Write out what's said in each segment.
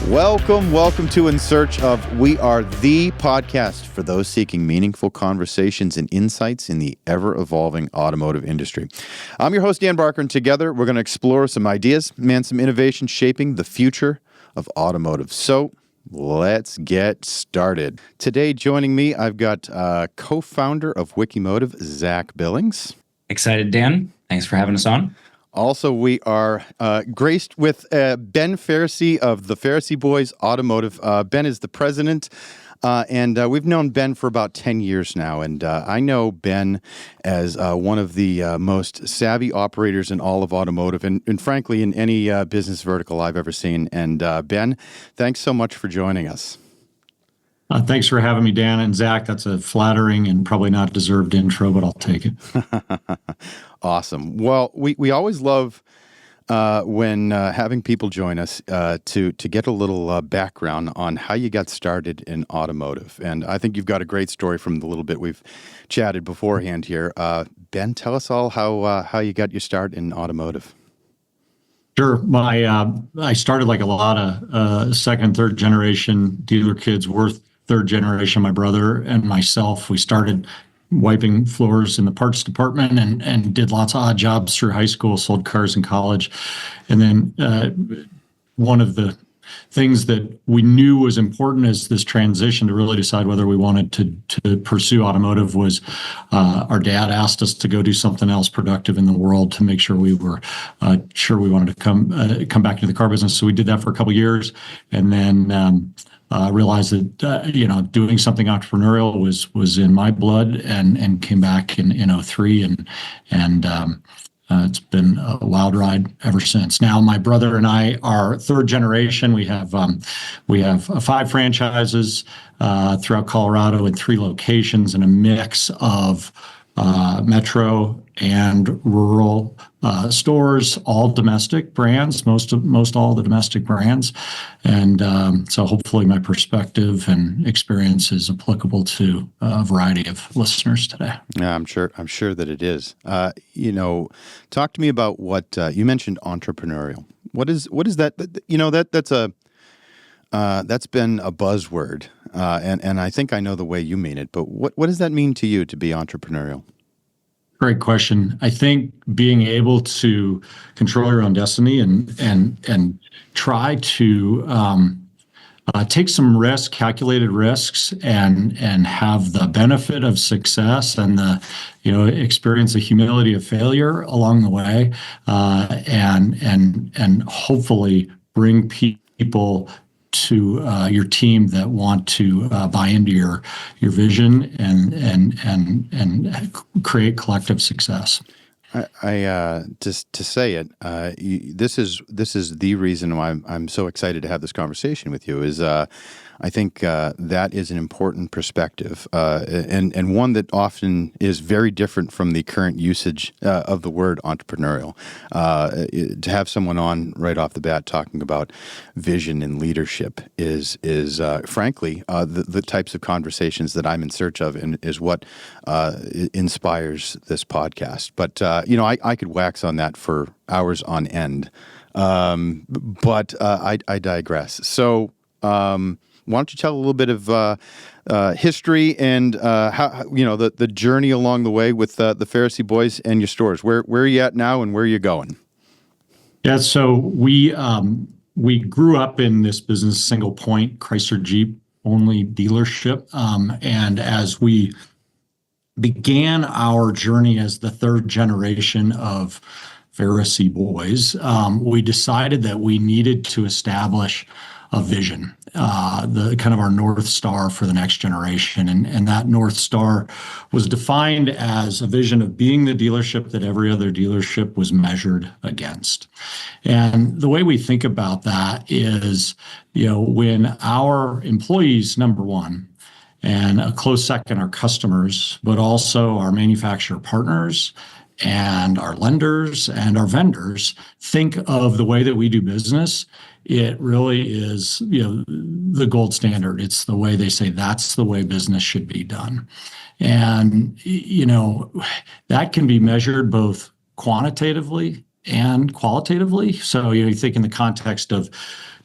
Welcome to In Search Of. We are the podcast for those seeking meaningful conversations and insights in the ever-evolving automotive industry. I'm your host, Dan Barker, and together we're going to explore some ideas and some innovation shaping the future of automotive. So let's get started. Today, joining me, I've got co-founder of Wikimotive, Zach Billings. Excited, Dan. Thanks for having us on. Also, we are graced with Ben Faricy of the Faricy Boys Automotive. Ben is the president, and we've known Ben for about 10 years now. And I know Ben as one of the most savvy operators in all of automotive and frankly, in any business vertical I've ever seen. And Ben, thanks so much for joining us. Thanks for having me, Dan. And Zach, that's a flattering and probably not deserved intro, but I'll take it. Awesome. Well, we always love when having people join us to get a little background on how you got started in automotive. And I think you've got a great story from the little bit we've chatted beforehand here. Ben, tell us all how you got your start in automotive. Sure. I started like a lot of second, third generation dealer kids. We're third generation. My brother and myself, we started wiping floors in the parts department and did lots of odd jobs through high school, sold cars in college. And then one of the things that we knew was important as this transition to really decide whether we wanted to pursue automotive was our dad asked us to go do something else productive in the world to make sure we were sure we wanted to come back into the car business. So we did that for a couple of years, and then realized that doing something entrepreneurial was in my blood, and came back in 2003, and it's been a wild ride ever since. Now, my brother and I are third generation. We have 5 franchises throughout Colorado in 3 locations, and a mix of metro and rural stores, all domestic brands, most all the domestic brands. And so hopefully my perspective and experience is applicable to a variety of listeners today. Yeah, I'm sure that it is. Talk to me about what you mentioned, entrepreneurial. What is that? That's been a buzzword, and I think I know the way you mean it. But what does that mean to you to be entrepreneurial? Great question. I think being able to control your own destiny and try to take some calculated risks, and have the benefit of success and the experience the humility of failure along the way, and hopefully bring people to your team that want to buy into your vision and create collective success. I just to say it, this is the reason why I'm so excited to have this conversation with you. Is I think that is an important perspective, and one that often is very different from the current usage of the word entrepreneurial. To have someone on right off the bat talking about vision and leadership is frankly the types of conversations that I'm in search of, and is what inspires this podcast. But I could wax on that for hours on end, but I digress. So. Why don't you tell a little bit of history and how the journey along the way with the Faricy Boys and your stores? Where are you at now, and where are you going? Yeah, so we grew up in this business, single point Chrysler Jeep only dealership, and as we began our journey as the third generation of Faricy Boys, we decided that we needed to establish a vision, the kind of our North Star for the next generation. And that North Star was defined as a vision of being the dealership that every other dealership was measured against. And the way we think about that is, when our employees, number one, and a close second, our customers, but also our manufacturer partners and our lenders and our vendors think of the way that we do business, it really is, the gold standard. It's the way they say that's the way business should be done. And, that can be measured both quantitatively and qualitatively. So, you think in the context of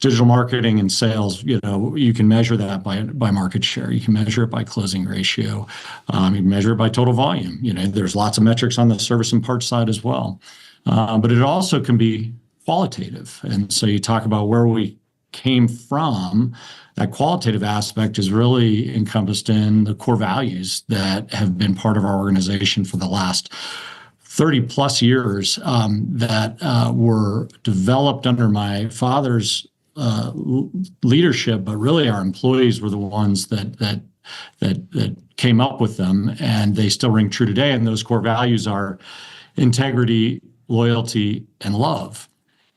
digital marketing and sales, you can measure that by market share. You can measure it by closing ratio. You can measure it by total volume. There's lots of metrics on the service and parts side as well. But it also can be qualitative. And so you talk about where we came from. That qualitative aspect is really encompassed in the core values that have been part of our organization for the last 30 plus years, that were developed under my father's leadership, but really our employees were the ones that came up with them, and they still ring true today. And those core values are integrity, loyalty, and love.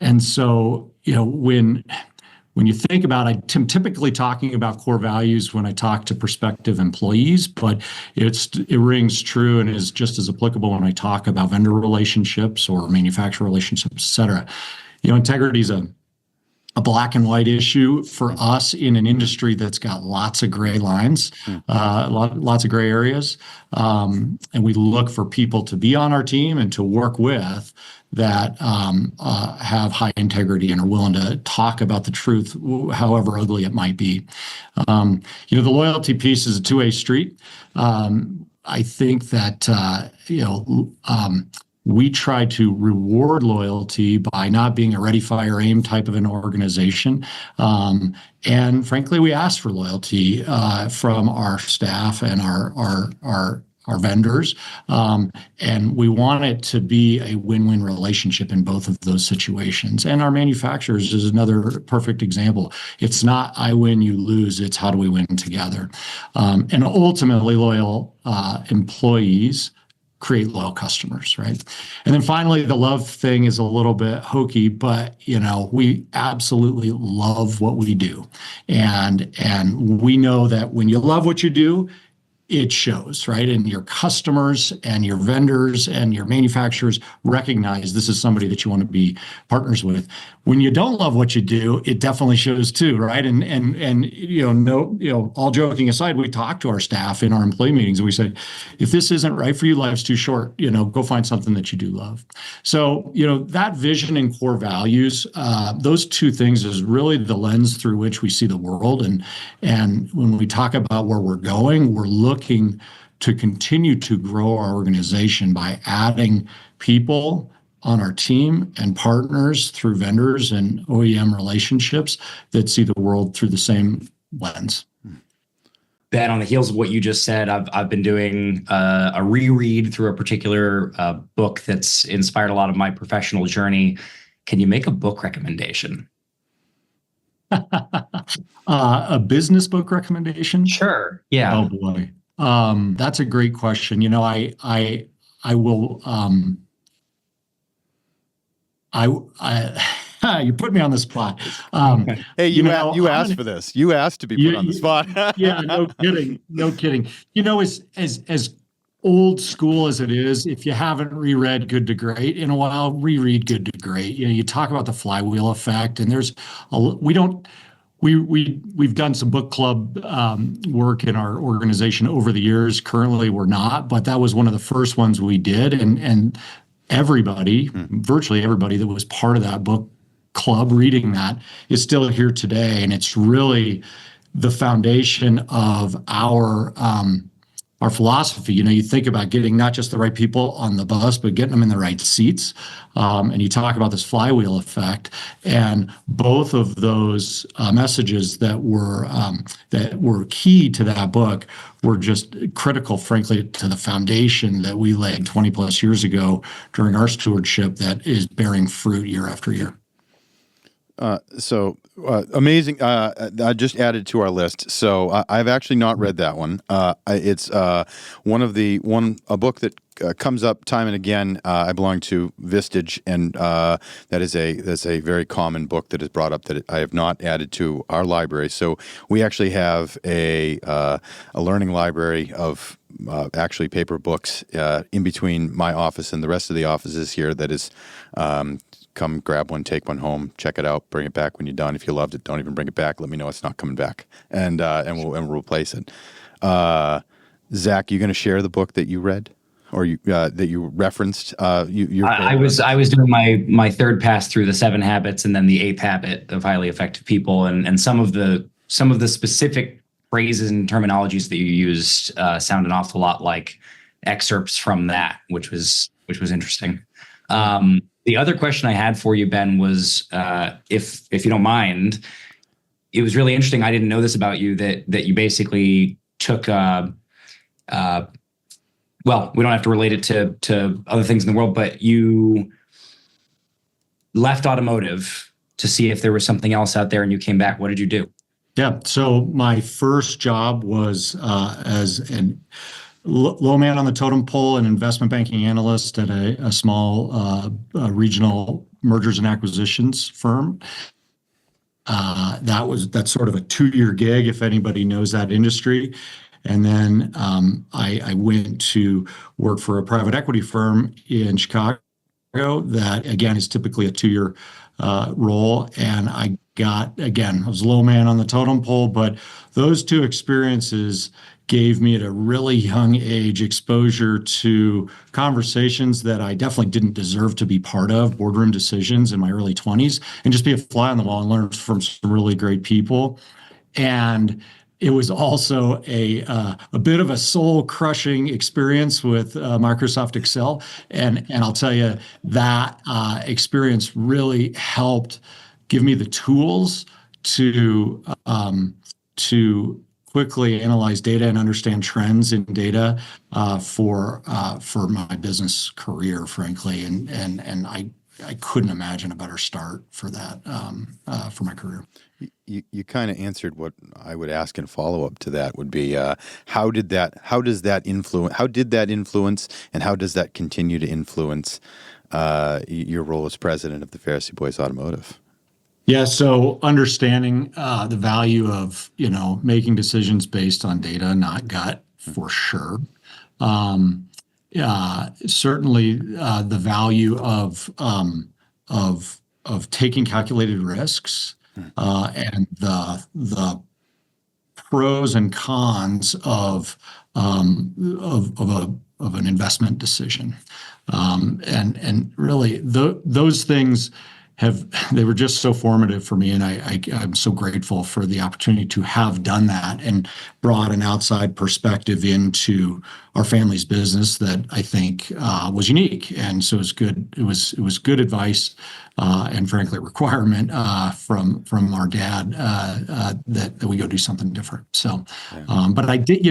And so, when you think about it, I'm typically talking about core values when I talk to prospective employees, but it rings true and is just as applicable when I talk about vendor relationships or manufacturer relationships, et cetera. Integrity is a black and white issue for us in an industry that's got lots of gray lines, lots of gray areas. And we look for people to be on our team and to work with that have high integrity and are willing to talk about the truth, however ugly it might be. The loyalty piece is a two-way street. I think that, we try to reward loyalty by not being a ready, fire, aim type of an organization. And frankly, we ask for loyalty from our staff and our vendors. And we want it to be a win-win relationship in both of those situations. And our manufacturers is another perfect example. It's not I win, you lose. It's how do we win together? And ultimately, loyal employees create loyal customers, right? And then finally, the love thing is a little bit hokey, but we absolutely love what we do. And we know that when you love what you do, it shows, right? And your customers and your vendors and your manufacturers recognize this is somebody that you want to be partners with. When you don't love what you do, it definitely shows too, right? And all joking aside, we talk to our staff in our employee meetings and we say, if this isn't right for you, life's too short, go find something that you do love. So, that vision and core values, those two things is really the lens through which we see the world. And when we talk about where we're going, we're looking to continue to grow our organization by adding people on our team and partners through vendors and OEM relationships that see the world through the same lens. Ben, on the heels of what you just said, I've been doing a reread through a particular book that's inspired a lot of my professional journey. Can you make a book recommendation? A business book recommendation? Sure. Yeah. Oh boy. That's a great question. I will. You put me on the spot. Hey, you asked for this. You asked to be put on the spot. Yeah, no kidding. As old school as it is, if you haven't reread Good to Great in a while, reread Good to Great. You talk about the flywheel effect, and we've done some book club work in our organization over the years. Currently, we're not, but that was one of the first ones we did, and virtually everybody that was part of that book club reading that is still here today. And it's really the foundation of our philosophy. You think about getting not just the right people on the bus, but getting them in the right seats. And you talk about this flywheel effect, and both of those messages that were key to that book were just critical, frankly, to the foundation that we laid 20 plus years ago during our stewardship that is bearing fruit year after year. Amazing. I just added to our list. So I've actually not read that one. It's a book that comes up time and again. I belong to Vistage, and that's a very common book that is brought up that I have not added to our library. So we actually have a learning library of actually paper books in between my office and the rest of the offices here. That is. Come grab one, take one home, check it out, bring it back when you're done. If you loved it, don't even bring it back. Let me know it's not coming back, and we'll replace it. Zach, you going to share the book that you read? or you that you referenced. I was doing my third pass through the 7 habits and then the 8th habit of highly effective people, and some of the specific phrases and terminologies that you used sound an awful lot like excerpts from that, which was interesting. The other question I had for you, Ben, was if you don't mind, it was really interesting. I didn't know this about you, that you basically took well, we don't have to relate it to other things in the world, but you left automotive to see if there was something else out there, and you came back. What did you do? Yeah. So my first job was as an low man on the totem pole, an investment banking analyst at a small regional mergers and acquisitions firm. That's sort of a 2-year gig, if anybody knows that industry. And then I went to work for a private equity firm in Chicago that, again, is typically a 2-year role. And I was low man on the totem pole, but those 2 experiences gave me at a really young age exposure to conversations that I definitely didn't deserve to be part of, boardroom decisions in my early 20s, and just be a fly on the wall and learn from some really great people. And it was also a bit of a soul-crushing experience with Microsoft Excel, and I'll tell you that experience really helped give me the tools to quickly analyze data and understand trends in data for my business career, frankly, and I couldn't imagine a better start for that for my career. You kind of answered what I would ask in follow up to that would be how did that influence and how does that continue to influence your role as president of the Faricy Boys Automotive? Yeah, so understanding the value of making decisions based on data, not gut, for sure. Certainly, the value of taking calculated risks and the pros and cons of an investment decision, and really those things they were just so formative for me, and I'm so grateful for the opportunity to have done that and brought an outside perspective into our family's business that I think was unique. And so it was good. It was good advice, and frankly, a requirement from our dad that we go do something different. So, but I did,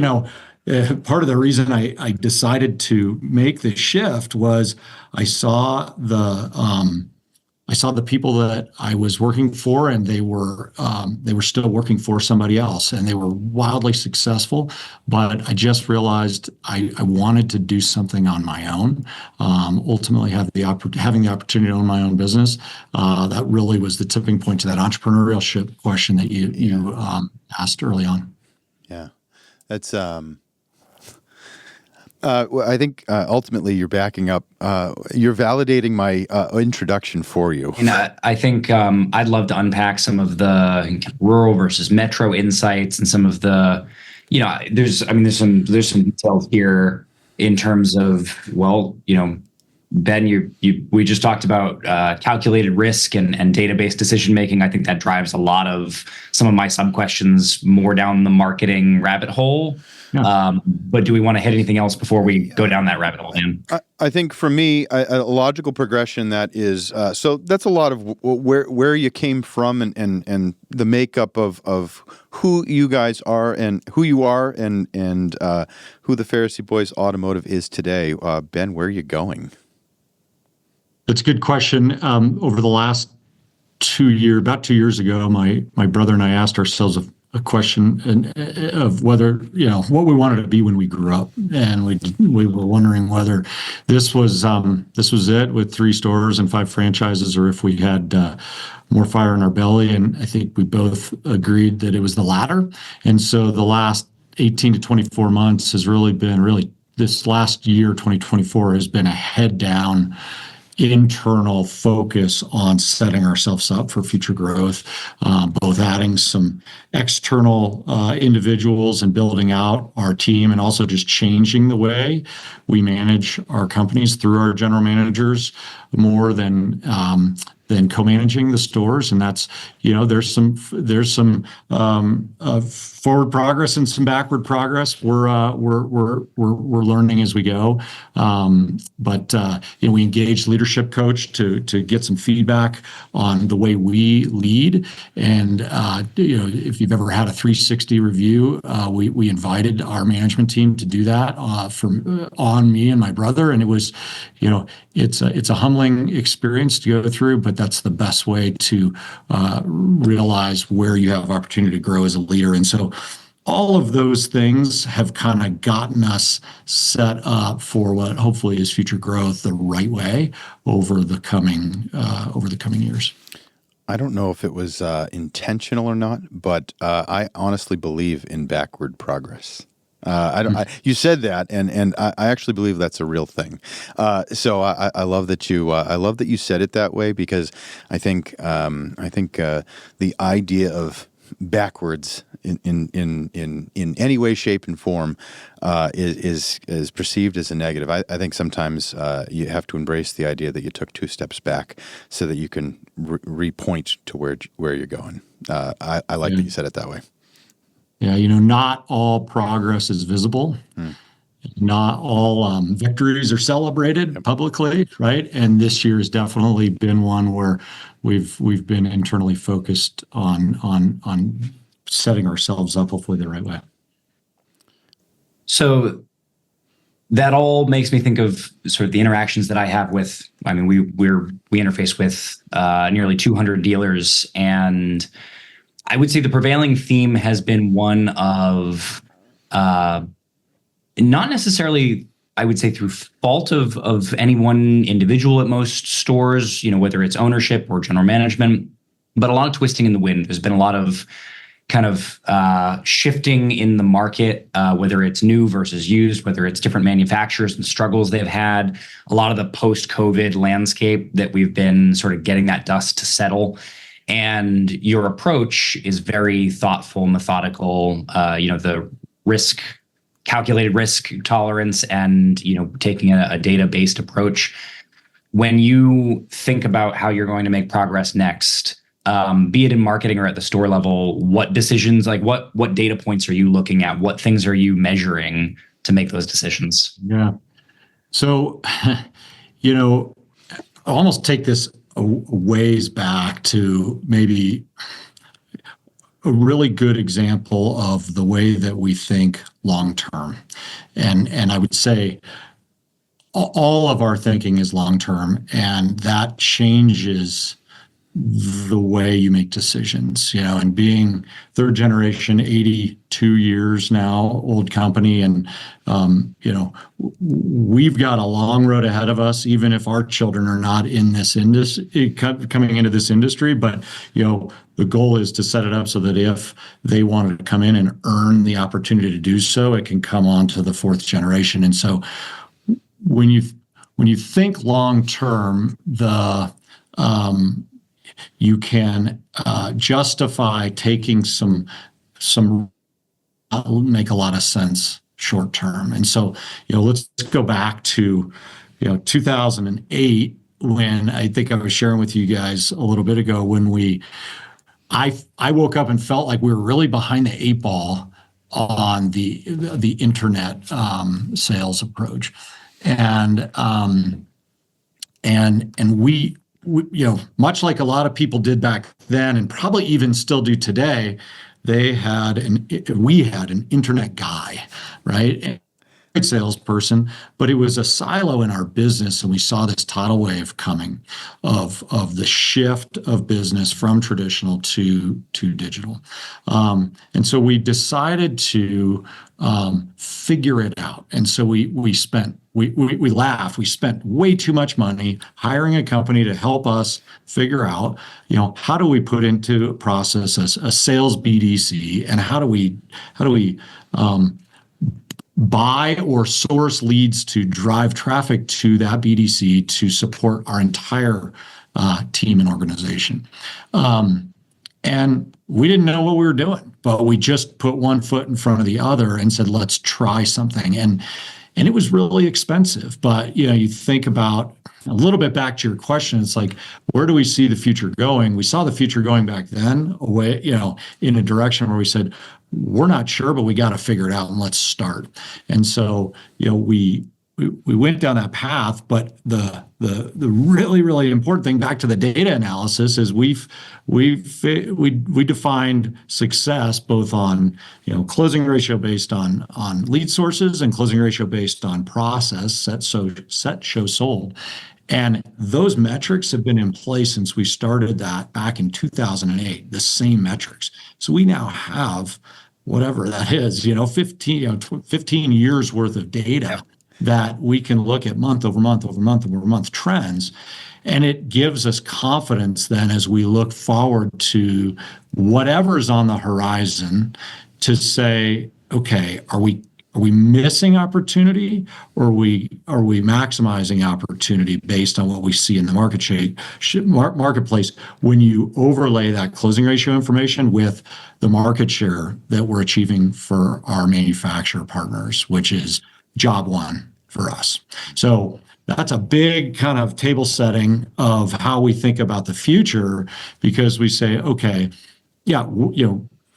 part of the reason I decided to make the shift was I saw the people that I was working for, and they were still working for somebody else, and they were wildly successful. But I just realized I wanted to do something on my own. Ultimately, having the opportunity to own my own business, that really was the tipping point to that entrepreneurship question that you asked early on. Yeah, that's. I think ultimately you're backing up. You're validating my introduction for you. And I think I'd love to unpack some of the rural versus metro insights and some of the, there's some details here in terms of, Ben, we just talked about calculated risk and database decision making. I think that drives a lot of some of my sub questions more down the marketing rabbit hole. Yeah. But do we want to hit anything else before we go down that rabbit hole, Dan? I think for me, a logical progression that is so that's a lot of where you came from and the makeup of who you guys are and who you are and who the Faricy Boys Automotive is today. Ben, where are you going? That's a good question. Over the last about 2 years ago, my brother and I asked ourselves a question of whether, what we wanted to be when we grew up. And we were wondering whether this was it with 3 stores and 5 franchises, or if we had more fire in our belly. And I think we both agreed that it was the latter. And so the last 18 to 24 months has really been this last year, 2024, has been a head down internal focus on setting ourselves up for future growth, both adding some external individuals and building out our team, and also just changing the way we manage our companies through our general managers more than co-managing the stores. And that's, there's some forward progress and some backward progress. We're learning as we go. But we engaged leadership coach to get some feedback on the way we lead. And if you've ever had a 360 review, we invited our management team to do that on me and my brother. And it was, it's a humbling experience to go through, but that's the best way to realize where you have opportunity to grow as a leader. And so all of those things have kind of gotten us set up for what hopefully is future growth the right way over the coming years. I don't know if it was intentional or not, but I honestly believe in backward progress. You said that, and I actually believe that's a real thing. So I love that you said it that way, because I think the idea of backwards in any way, shape, and form is perceived as a negative. I think sometimes you have to embrace the idea that you took 2 steps back so that you can repoint to where you're going. I like that you said it that way. Yeah, not all progress is visible. Not all victories are celebrated publicly, right? And this year has definitely been one where we've been internally focused on setting ourselves up hopefully the right way. So that all makes me think of sort of the interactions that I have with. I mean, we interface with nearly 200 dealers, and I would say the prevailing theme has been one of not necessarily, I would say, through fault of any one individual at most stores, whether it's ownership or general management, but a lot of twisting in the wind. There's been a lot of kind of shifting in the market, whether it's new versus used, whether it's different manufacturers and struggles they've had, a lot of the post-COVID landscape that we've been sort of getting that dust to settle. And your approach is very thoughtful, methodical, the calculated risk tolerance, and, taking a data-based approach. When you think about how you're going to make progress next, be it in marketing or at the store level, what decisions, like what data points are you looking at? What things are you measuring to make those decisions? Yeah. So, almost take this a ways back to maybe a really good example of the way that we think long term. And I would say all of our thinking is long term, and that changes the way you make decisions, and being third generation, 82 years now, old company. And, we've got a long road ahead of us, even if our children are not in this industry, coming into this industry. But, the goal is to set it up so that if they wanted to come in and earn the opportunity to do so, it can come on to the 4th generation. And so when you think long term, you can justify taking some make a lot of sense short term. And so, let's go back to 2008, when I think I was sharing with you guys a little bit ago, when I woke up and felt like we were really behind the 8 ball on the internet sales approach, and we much like a lot of people did back then, and probably even still do today, we had an internet guy, right? Salesperson, but it was a silo in our business, and we saw this tidal wave coming of the shift of business from traditional to digital, and so we decided to figure it out. And so we laughed. We spent way too much money hiring a company to help us figure out, how do we put into process a sales BDC, and how do we buy or source leads to drive traffic to that BDC to support our entire team and organization. And we didn't know what we were doing, but we just put one foot in front of the other and said, let's try something. And it was really expensive. But, you think about a little bit back to your question, it's like, where do we see the future going? We saw the future going back then away, in a direction where we said, we're not sure, but we got to figure it out and let's start. And so, we went down that path, but the really, really important thing back to the data analysis is we defined success both on closing ratio based on lead sources and closing ratio based on process set show sold. And those metrics have been in place since we started that back in 2008, the same metrics. So we now have whatever that is, 15 years worth of data that we can look at month over month over month over month trends. And it gives us confidence then as we look forward to whatever's on the horizon to say, okay, are we missing opportunity, or are we maximizing opportunity based on what we see in the marketplace when you overlay that closing ratio information with the market share that we're achieving for our manufacturer partners, which is job one for us. So that's a big kind of table setting of how we think about the future, because we say, okay,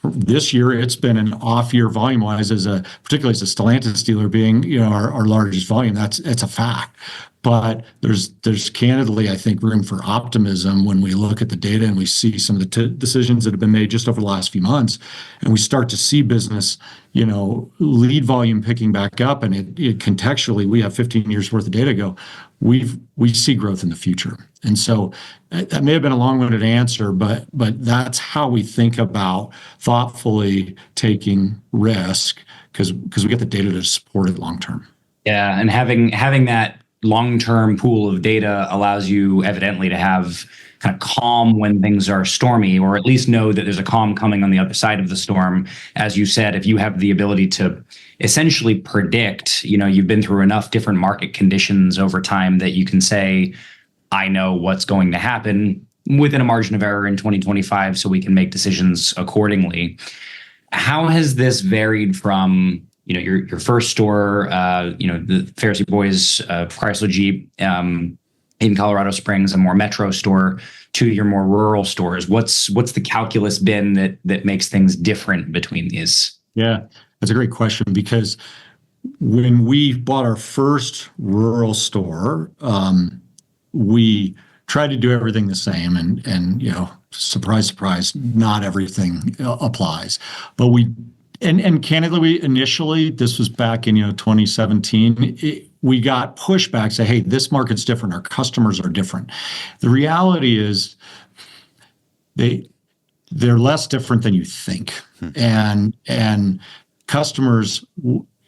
this year it's been an off year volume wise, particularly as a Stellantis dealer being our largest volume. It's a fact. But there's candidly, I think, room for optimism when we look at the data and we see some of the decisions that have been made just over the last few months, and we start to see business, lead volume picking back up, and it contextually, we have 15 years worth of data go. We see growth in the future, and so that may have been a long-winded answer, but that's how we think about thoughtfully taking risk because we get the data to support it long term. Yeah, and having that long-term pool of data allows you evidently to have kind of calm when things are stormy, or at least know that there's a calm coming on the other side of the storm. As you said, if you have the ability to essentially predict, you've been through enough different market conditions over time that you can say, I know what's going to happen within a margin of error in 2025, so we can make decisions accordingly. How has this varied from your first store, the Faricy Boys Chrysler Jeep in Colorado Springs, a more metro store, to your more rural stores? What's the calculus been that makes things different between these? Yeah, that's a great question, because when we bought our first rural store, we tried to do everything the same, and surprise, surprise, not everything applies, but And candidly, initially, this was back in 2017, we got pushback, say, hey, this market's different. Our customers are different. The reality is they're less different than you think. And customers,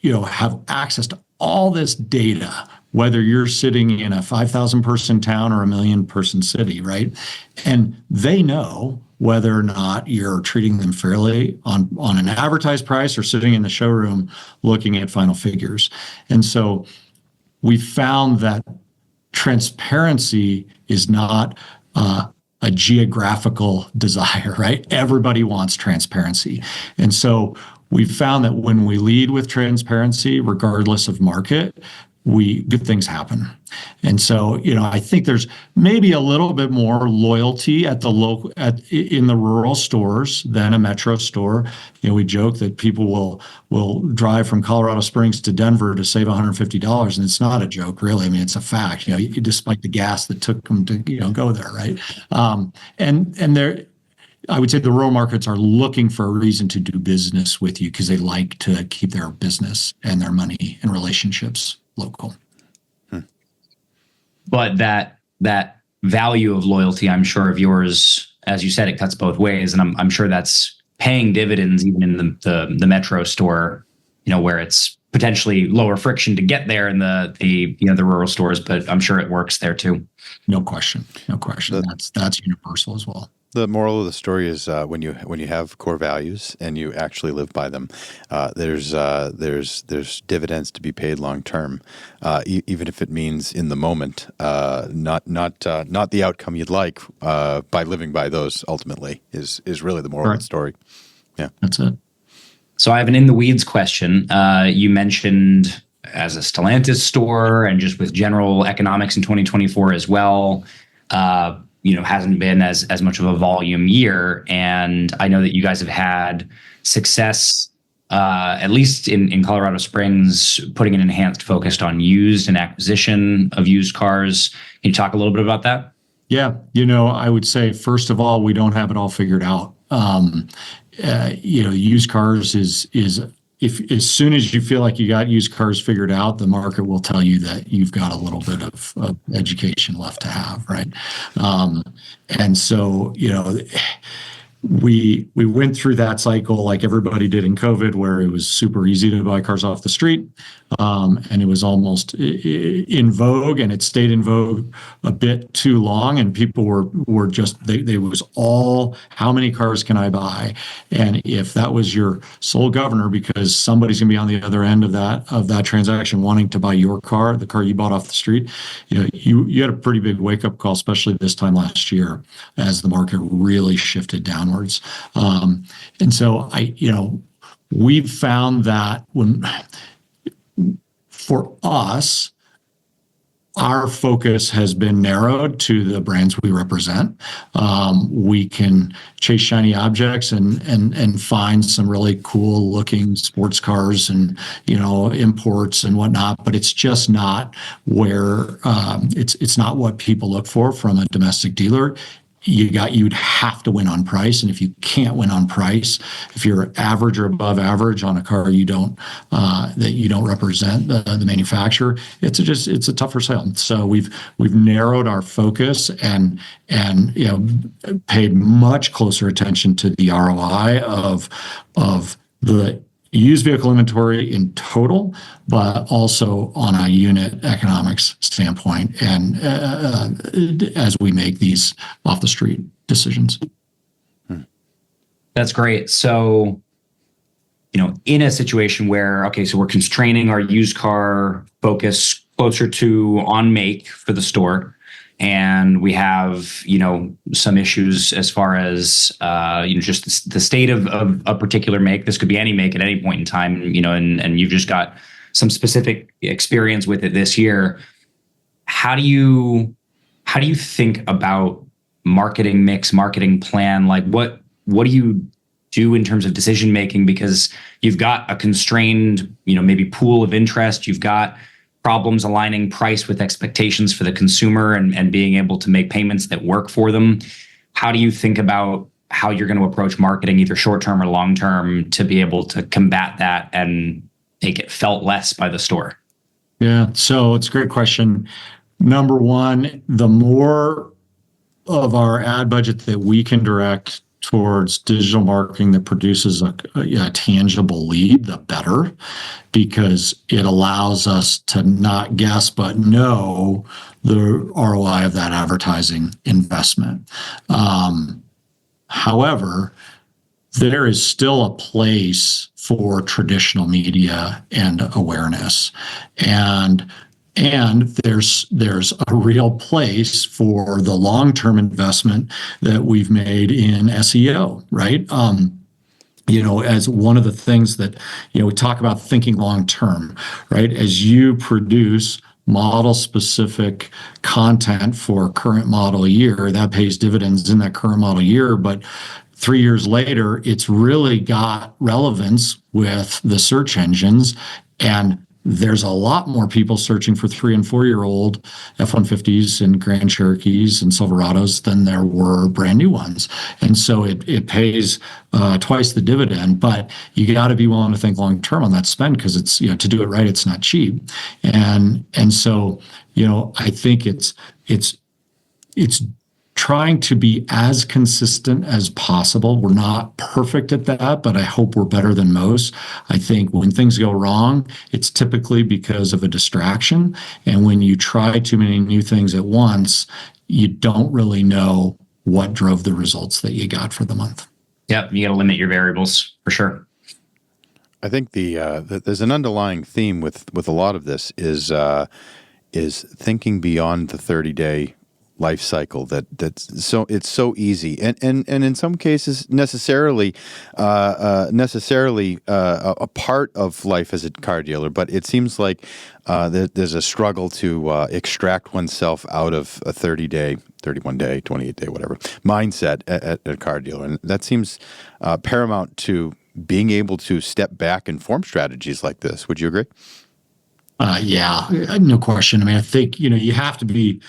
have access to all this data, whether you're sitting in a 5,000 person town or a 1 million person city, right? And they know whether or not you're treating them fairly on an advertised price or sitting in the showroom looking at final figures. And so we found that transparency is not a geographical desire, right? Everybody wants transparency. And so we found that when we lead with transparency, regardless of market, good things happen. And so, I think there's maybe a little bit more loyalty in the rural stores than a metro store. We joke that people will drive from Colorado Springs to Denver to save $150, and it's not a joke, really. I mean, it's a fact. Despite the gas that took them to go there, right? I would say the rural markets are looking for a reason to do business with you because they like to keep their business and their money and relationships local. But that value of loyalty, I'm sure of yours, as you said, it cuts both ways, and I'm sure that's paying dividends even in the metro store, where it's potentially lower friction to get there in the rural stores, but I'm sure it works there too. No question. That's universal as well. The moral of the story is when you have core values and you actually live by them, there's dividends to be paid long term, even if it means in the moment, not the outcome you'd like. By living by those, ultimately, is really the moral of the story. Yeah, that's it. So I have an in the weeds question. You mentioned as a Stellantis store and just with general economics in 2024 as well. Hasn't been as much of a volume year. And I know that you guys have had success, at least in Colorado Springs, putting an enhanced focus on used and acquisition of used cars. Can you talk a little bit about that? Yeah, I would say, first of all, we don't have it all figured out. Used cars is if as soon as you feel like you got used cars figured out, the market will tell you that you've got a little bit of education left to have, right? And so, we went through that cycle like everybody did in COVID, where it was super easy to buy cars off the street, and it was almost in vogue, and it stayed in vogue a bit too long, and people were just they was all, how many cars can I buy? And if that was your sole governor, because somebody's gonna be on the other end of that transaction wanting to buy your car, the car you bought off the street, you had a pretty big wake up call, especially this time last year, as the market really shifted downwards. And so we've found that for us, our focus has been narrowed to the brands we represent. We can chase shiny objects and find some really cool looking sports cars and imports and whatnot, but it's just not where it's not what people look for from a domestic dealer. You'd have to win on price, and if you can't win on price, if you're average or above average on a car that you don't represent the manufacturer, it's a tougher sale. So we've narrowed our focus and paid much closer attention to the ROI of the used vehicle inventory in total, but also on a unit economics standpoint, and as we make these off the street decisions. That's great. So, in a situation where, so we're constraining our used car focus closer to on make for the store, and we have, some issues as far as, just the state of a particular make. This could be any make at any point in time, and you've just got some specific experience with it this year. How do you think about marketing mix, marketing plan? Like what do you do in terms of decision making? Because you've got a constrained, maybe pool of interest. You've got problems aligning price with expectations for the consumer and being able to make payments that work for them. How do you think about how you're going to approach marketing, either short-term or long-term, to be able to combat that and make it felt less by the store? Yeah, so it's a great question. Number one, the more of our ad budget that we can direct towards digital marketing that produces a tangible lead, the better, because it allows us to not guess but know the ROI of that advertising investment. However, there is still a place for traditional media and awareness, and there's a real place for the long-term investment that we've made in SEO, right? As one of the things that, we talk about thinking long-term, right? As you produce model-specific content for current model year, that pays dividends in that current model year, but 3 years later, it's really got relevance with the search engines, and there's a lot more people searching for 3 and 4 year old F-150s and Grand Cherokees and Silverados than there were brand new ones. And so it pays twice the dividend, but you got to be willing to think long term on that spend, because it's, to do it right, it's not cheap. And so, I think it's trying to be as consistent as possible. We're not perfect at that, but I hope we're better than most. I think when things go wrong, it's typically because of a distraction. And when you try too many new things at once, you don't really know what drove the results that you got for the month. Yep, you got to limit your variables for sure. I think there's an underlying theme with a lot of this is thinking beyond the 30-day life cycle. That's so it's so easy, and in some cases necessarily a part of life as a car dealer. But it seems like there's a struggle to extract oneself out of a 30-day, 31-day, 28-day, whatever mindset at a car dealer, and that seems paramount to being able to step back and form strategies like this. Would you agree? Yeah, no question. I mean, I think, you have to be,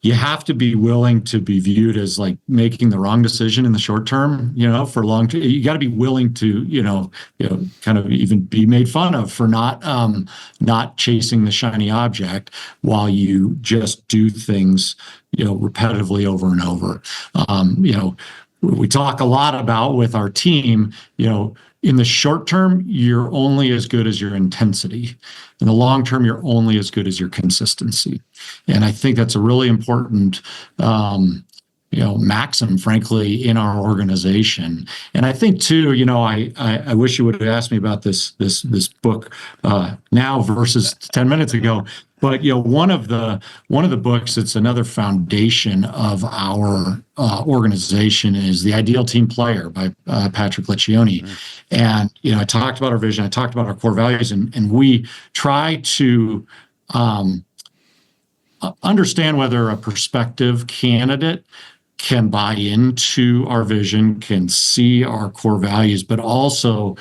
you have to be willing to be viewed as like making the wrong decision in the short term, for long term. You got to be willing to, kind of even be made fun of for not chasing the shiny object while you just do things, repetitively over and over. We talk a lot about with our team, in the short term, you're only as good as your intensity. In the long term, you're only as good as your consistency. And I think that's a really important, maxim, frankly, in our organization. And I think too, I wish you would have asked me about this book now versus 10 minutes ago. But one of the books that's another foundation of our organization is The Ideal Team Player by Patrick Leccioni. And I talked about our vision, I talked about our core values, and we try to understand whether a prospective candidate can buy into our vision, can see our core values, but also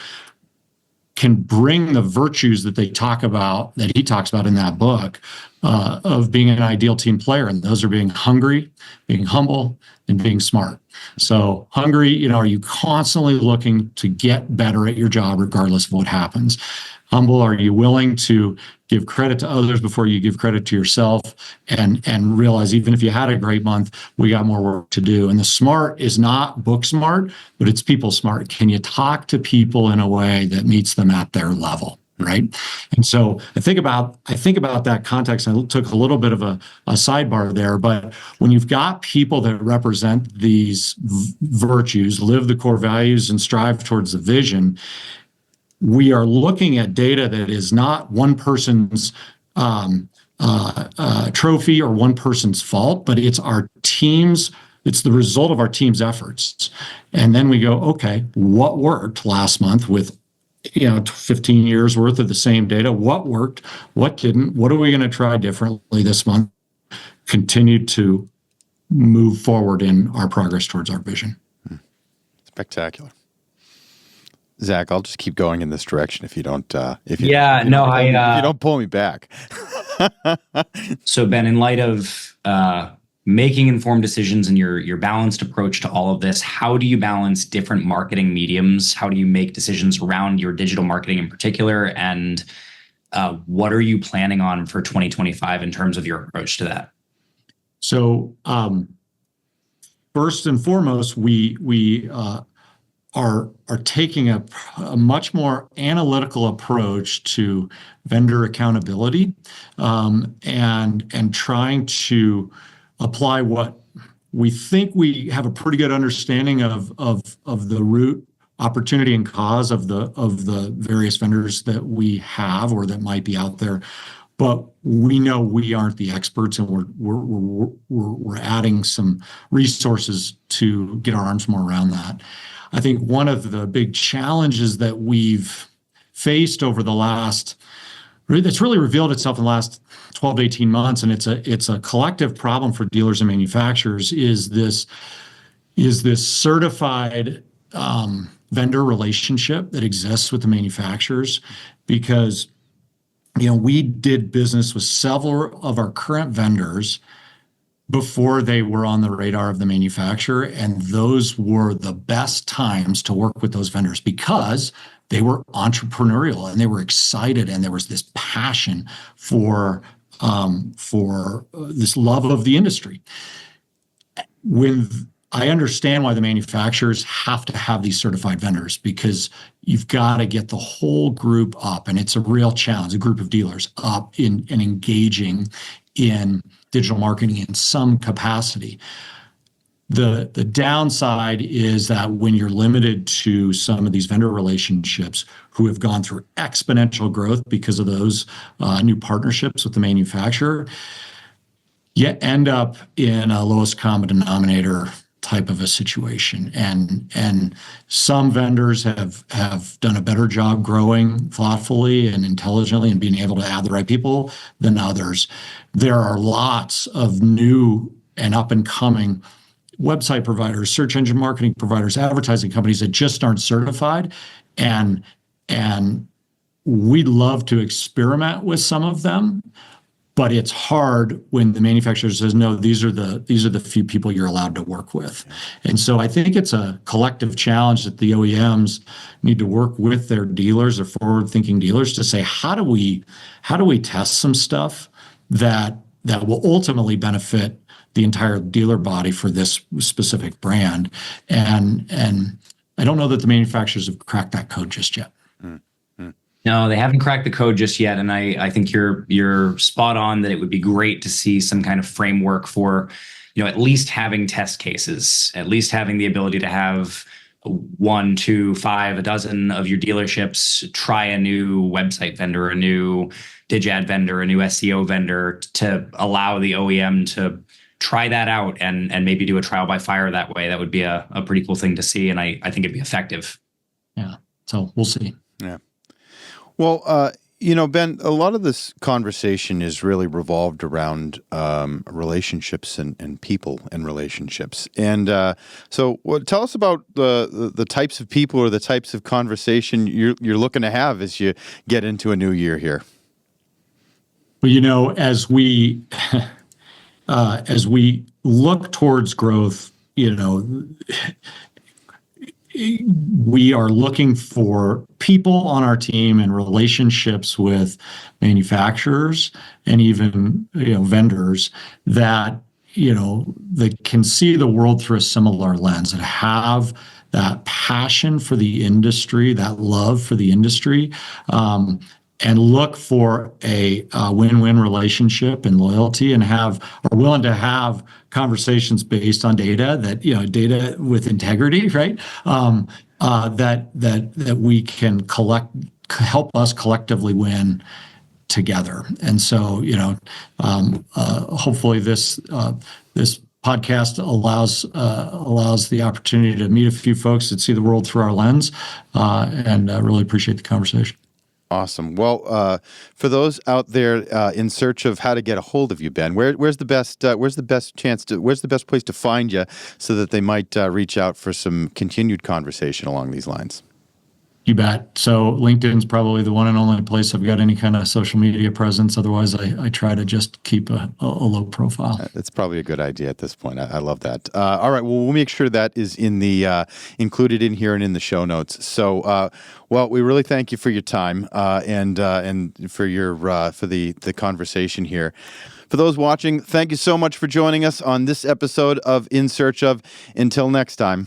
can bring the virtues that he talks about in that book of being an ideal team player. And those are being hungry, being humble, and being smart. So hungry, are you constantly looking to get better at your job regardless of what happens? Humble, are you willing to give credit to others before you give credit to yourself and realize even if you had a great month, we got more work to do? And the smart is not book smart, but it's people smart. Can you talk to people in a way that meets them at their level? Right. And so I think about that context. I took a little bit of a sidebar there, but when you've got people that represent these virtues, live the core values, and strive towards the vision, we are looking at data that is not one person's trophy or one person's fault, but it's our team's. It's the result of our team's efforts. And then we go, okay, what worked last month with 15 years worth of the same data? What worked? What didn't? What are we going to try differently this month? Continue to move forward in our progress towards our vision. Spectacular. Zach, I'll just keep going in this direction if you don't. If you don't pull me back. So Ben, in light of making informed decisions and your balanced approach to all of this, how do you balance different marketing mediums? How do you make decisions around your digital marketing in particular? And what are you planning on for 2025 in terms of your approach to that? So first and foremost, we are taking a much more analytical approach to vendor accountability, and trying to apply what we think we have a pretty good understanding of the root opportunity and cause of the various vendors that we have or that might be out there. But we know we aren't the experts, and we're adding some resources to get our arms more around that. I think one of the big challenges that we've faced over the that's really revealed itself in the last 12 to 18 months, and it's a collective problem for dealers and manufacturers, is this certified vendor relationship that exists with the manufacturers. Because we did business with several of our current vendors before they were on the radar of the manufacturer, and those were the best times to work with those vendors because they were entrepreneurial and they were excited, and there was this passion for this love of the industry. When I understand why the manufacturers have to have these certified vendors, because you've got to get the whole group up, and it's a real challenge, a group of dealers up and engaging in digital marketing in some capacity. The downside is that when you're limited to some of these vendor relationships who have gone through exponential growth because of those new partnerships with the manufacturer, you end up in a lowest common denominator type of a situation. And some vendors have done a better job growing thoughtfully and intelligently and being able to add the right people than others. There are lots of new and up and coming website providers, search engine marketing providers, advertising companies that just aren't certified. And we'd love to experiment with some of them, but it's hard when the manufacturer says, no, these are the few people you're allowed to work with. And so I think it's a collective challenge that the OEMs need to work with their dealers or forward-thinking dealers to say, how do we test some stuff that will ultimately benefit the entire dealer body for this specific brand. And I don't know that the manufacturers have cracked that code just yet. No, they haven't cracked the code just yet. And I think you're spot on that it would be great to see some kind of framework for, at least having test cases, at least having the ability to have 1, 2, 5, a dozen of your dealerships try a new website vendor, a new digad vendor, a new SEO vendor, to allow the OEM to try that out and maybe do a trial by fire that way. That would be a pretty cool thing to see. And I think it'd be effective. Yeah. So we'll see. Yeah. Well, Ben, a lot of this conversation is really revolved around relationships and people and relationships. And so tell us about the types of people or the types of conversation you're looking to have as you get into a new year here. Well, as we look towards growth, we are looking for people on our team and relationships with manufacturers and even, vendors that can see the world through a similar lens and have that passion for the industry, that love for the industry, and look for a win-win relationship and loyalty, and are willing to have conversations based on data data with integrity, right? That we can help us collectively win together. And so, hopefully this podcast allows the opportunity to meet a few folks that see the world through our lens, and really appreciate the conversation. Awesome. Well, for those out there in search of how to get a hold of you, Ben, where's the best place to find you so that they might reach out for some continued conversation along these lines? You bet. So LinkedIn's probably the one and only place I've got any kind of social media presence. Otherwise, I try to just keep a low profile. That's probably a good idea at this point. I love that. All right. Well, we'll make sure that is in the included in here and in the show notes. So, we really thank you for your time and for the conversation here. For those watching, thank you so much for joining us on this episode of In Search Of. Until next time.